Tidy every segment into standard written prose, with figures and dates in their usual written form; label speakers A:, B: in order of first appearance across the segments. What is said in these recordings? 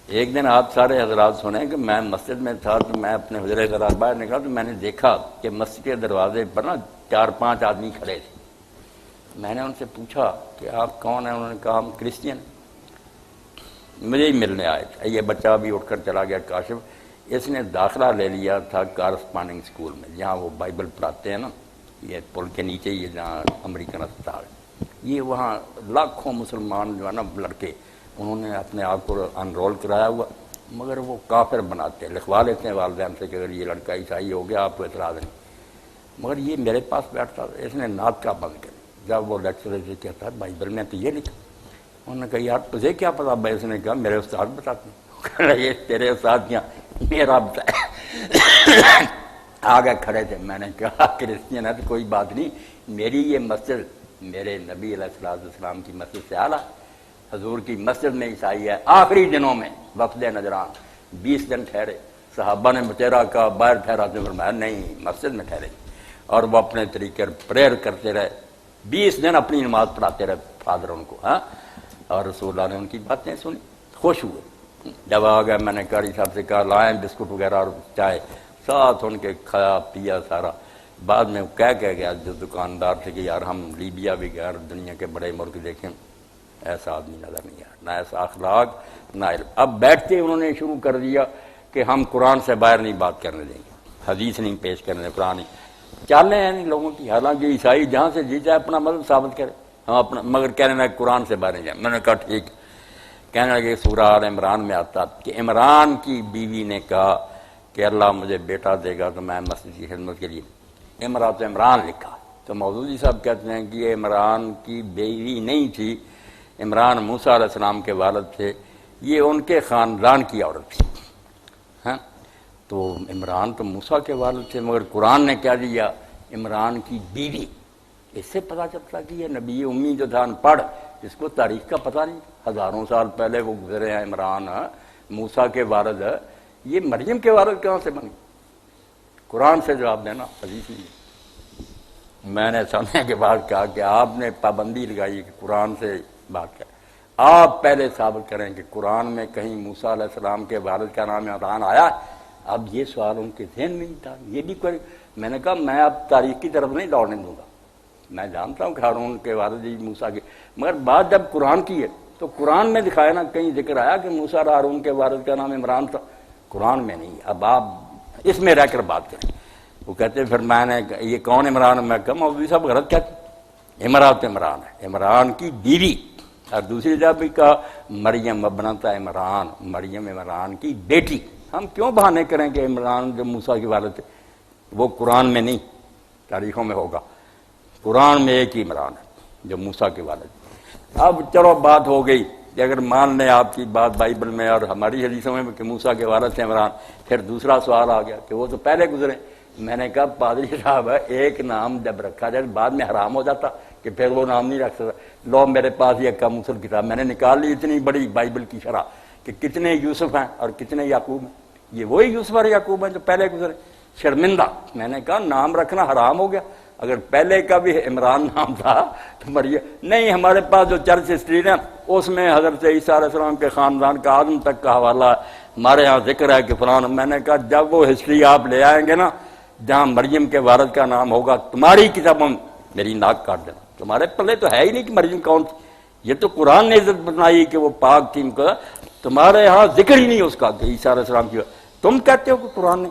A: ایک دن آپ سارے حضرات سنیں کہ میں مسجد میں تھا تو میں اپنے حجرے کے رات باہر نکلا تو میں نے دیکھا کہ مسجد کے دروازے پر نا 4-5 آدمی کھڑے تھے۔ میں نے ان سے پوچھا کہ آپ کون ہیں؟ انہوں نے کہا ہم کرسچین۔ مجھے ہی ملنے آئے تھے۔ یہ بچہ بھی اٹھ کر چلا گیا کاشف، اس نے داخلہ لے لیا تھا کارسپانڈنگ اسکول میں جہاں وہ بائبل پڑھاتے ہیں نا، یہ پل کے نیچے ہی جہاں امریکن اسپتال ہے، یہ وہاں لاکھوں مسلمان جو ہے نا لڑکے، انہوں نے اپنے آپ کو انرول کرایا ہوا، مگر وہ کافر بناتے ہیں، لکھوا لیتے ہیں والدین سے کہ اگر یہ لڑکا عیسائی ہو گیا آپ کو اعتراض نہیں، مگر یہ میرے پاس بیٹھتا تھا۔ اس نے نعت کا بند کر جب وہ لیکچر سے کہتا ہے بائبل میں تو یہ لکھا، انہوں نے کہا یار تجھے کیا پتا؟ اس نے کہا میرے استاد بتاتے ہیں۔ یہ تیرے استاد کیا؟ میرا بتایا۔ آگے کھڑے تھے، میں نے کہا کرسچین ہے تو کوئی بات نہیں، میری یہ مسجد میرے نبی علیہ السلام کی مسجد سے اعلیٰ، حضور کی مسجد میں عیسائی ہے۔ آخری دنوں میں وفد نجران 20 دن ٹھہرے، صحابہ نے مچیرا کہا باہر ٹھہراتے، فرمایا نہیں مسجد میں ٹھہرے، اور وہ اپنے طریقے پریئر کرتے رہے، 20 دن اپنی نماز پڑھاتے رہے فادر ان کو، ہاں، اور رسول اللہ نے ان کی باتیں سنی، خوش ہوئے۔ جب آ گیا میں نے قاری صاحب سے کہا لائیں بسکٹ وغیرہ اور چائے، ساتھ ان کے کھایا پیا سارا۔ بعد میں کہہ گیا جو دکاندار تھے کہ یار ہم لیبیا بھی گئے، دنیا کے بڑے ملک دیکھیں، ایسا آدمی نظر نہیں آیا، نہ ایسا اخلاق نہ علم۔ اب بیٹھتے انہوں نے شروع کر دیا کہ ہم قرآن سے باہر نہیں بات کرنے دیں گے، حدیث نہیں پیش کرنے دیں، قرآن نہیں، چالیں ہیں ان لوگوں کی۔ حالانکہ عیسائی جہاں سے جی جائے اپنا مذہب ثابت کرے، ہم اپنا، مگر کہنے لگے قرآن سے باہر نہیں جائیں۔ میں نے کہا ٹھیک۔ کہنے لگے سورہ آل عمران میں آتا کہ عمران کی بیوی نے کہا کہ اللہ مجھے بیٹا دے گا تو میں مسجد کی خدمت کے لیے، امرات عمران لکھا، تو مودودی صاحب کہتے ہیں کہ یہ عمران کی بیوی نہیں تھی، عمران موسیٰ علیہ السلام کے والد تھے، یہ ان کے خاندان کی عورت تھی، ہاں، تو عمران تو موسیٰ کے والد تھے، مگر قرآن نے کیا دیا؟ عمران کی بیوی۔ اس سے پتہ چلتا کہ یہ نبی امی جو تھا ان پڑھ، جس کو تاریخ کا پتہ نہیں، ہزاروں سال پہلے وہ گزرے ہیں، عمران موسیٰ کے والد ہے، یہ مریم کے والد کہاں سے بنی؟ قرآن سے جواب دینا، حدیث نہیں۔ میں نے سننے کے بعد کہا کہ آپ نے پابندی لگائی کہ قرآن سے بات کریں، آپ پہلے ثابت کریں کہ قرآن میں کہیں موسیٰ علیہ السلام کے والد کا نام عمران آیا۔ اب یہ سوال ان کے ذہن میں نہیں تھا، یہ بھی کوئی، میں نے کہا میں اب تاریخ کی طرف نہیں دوڑنے دوں گا، میں جانتا ہوں کہ ہارون کے والد ہی موسیٰ کے، مگر بات جب قرآن کی ہے تو قرآن میں دکھایا نا، کہیں ذکر آیا کہ موسیٰ اور ہارون کے والد کا نام عمران تھا؟ قرآن میں نہیں۔ اب آپ اس میں رہ کر بات کریں۔ وہ کہتے پھر میں نے یہ کون عمران؟ میں کہا مولوی صاحب غلط کہتے، امرات عمران ہے، عمران کی بیوی، اور دوسری جگہ بھی کہا مریم ابنت عمران، مریم عمران کی بیٹی۔ ہم کیوں بہانے کریں کہ عمران جو موسیٰ کی والد تھے؟ وہ قرآن میں نہیں، تاریخوں میں ہوگا، قرآن میں ایک ہی عمران ہے جو موسیٰ کے والد۔ اب چلو بات ہو گئی کہ اگر مان لیں آپ کی بات بائبل میں اور ہماری حدیثوں میں کہ موسیٰ کے والد سے عمران، پھر دوسرا سوال آ گیا کہ وہ تو پہلے گزرے۔ میں نے کہا پادری صاحب ایک نام جب رکھا جائے بعد میں حرام ہو جاتا کہ پھر وہ نام نہیں رکھ سکتا۔ لو میرے پاس یہ کا موسل کتاب میں نے نکال لی، اتنی بڑی بائبل کی شرح کہ کتنے یوسف ہیں اور کتنے یعقوب ہیں، یہ وہی یوسف اور یعقوب ہیں جو پہلے گزرے۔ شرمندہ، میں نے کہا نام رکھنا حرام ہو گیا، اگر پہلے کا بھی عمران نام تھا تو مریم نہیں۔ ہمارے پاس جو چرچ ہسٹری ہے اس میں حضرت عیسیٰ علیہ السلام کے خاندان کا آدم تک کا حوالہ ہے، ہمارے ہاں ذکر ہے کہ فلان۔ میں نے کہا جب وہ ہسٹری آپ لے آئیں گے نا جہاں مریم کے والد کا نام ہوگا، تمہاری کتابوں میں میری ناک کاٹ دینا، تمہارے پلے تو ہے ہی نہیں کہ مریم کون تھی، یہ تو قرآن نے عزت بنائی کہ وہ پاک تھی، تمہارے ہاں ذکر ہی نہیں اس کا کہ عیسیٰ علیہ السلام کی، تم کہتے ہو کہ قرآن نے۔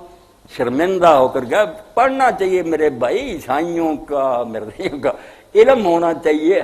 A: شرمندہ ہو کر گیا۔ پڑھنا چاہیے میرے بھائی، عیسائیوں کا، مرزیوں کا علم ہونا چاہیے۔